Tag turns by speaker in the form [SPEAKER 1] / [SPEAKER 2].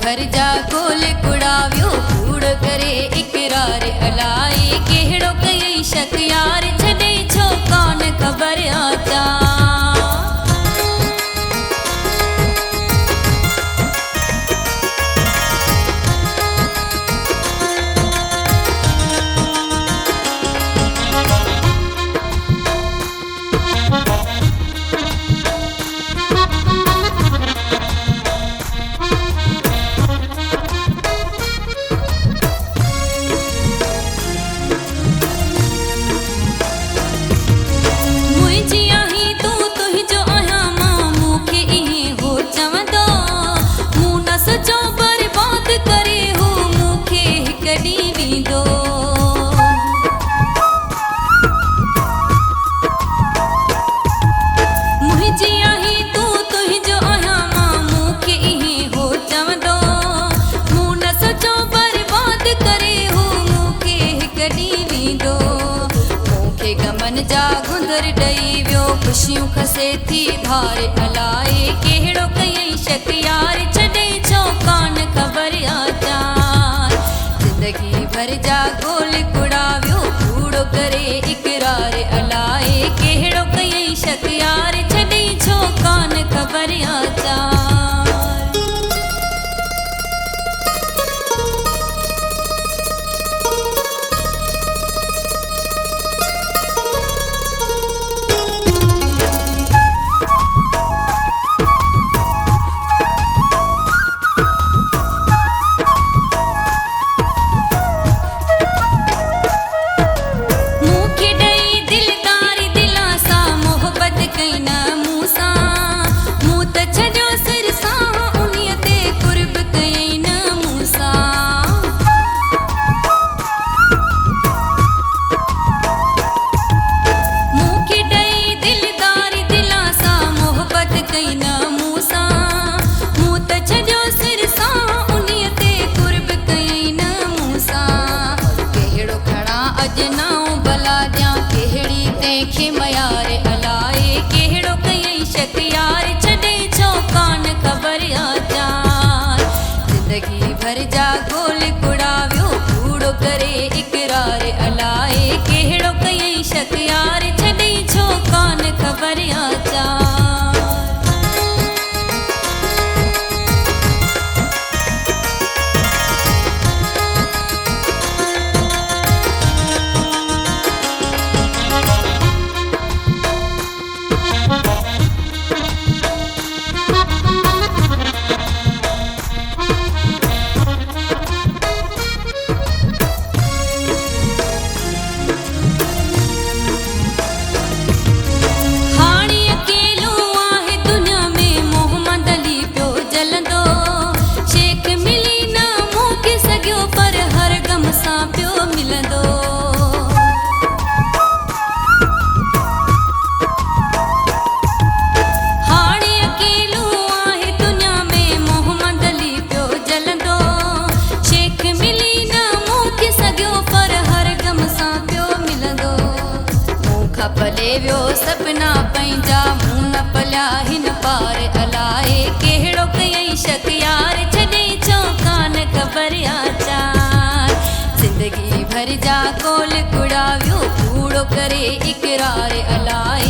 [SPEAKER 1] भर जा गोल कुड़ाव्यो कूड़ करे इकरार अलाए केड़ो कई शक यार छदे छो कौन खबर आता जा गुंदर डई वियो खुशियों खसे थी धार अलाए केड़ो कई शक यार छड़े छो कान खबर आचार जिंदगी भर जा गोल कुड़ाव्यो कूड़ो करे इकरार अलाए केड़ो कई शक यार छड़े छो कान खबर आचार देखे मयार अलाए केड़ो कई शक यार छड़े छो कान खबर आचार जिंदगी भर जा गोल कुड़ाव्यो कूड़ो करे इकरार अलाए केड़ो कई शक यार छड़े छो कान खबर आचार पले वियो सपना पंहिंजा मूं न पलिया हिन पार अलाए केड़ो कई शक यार छड़े छो कान खबर आचार जिंदगी भर जा गोल कुड़ाव्यो कूड़ो करे इकरार अलाए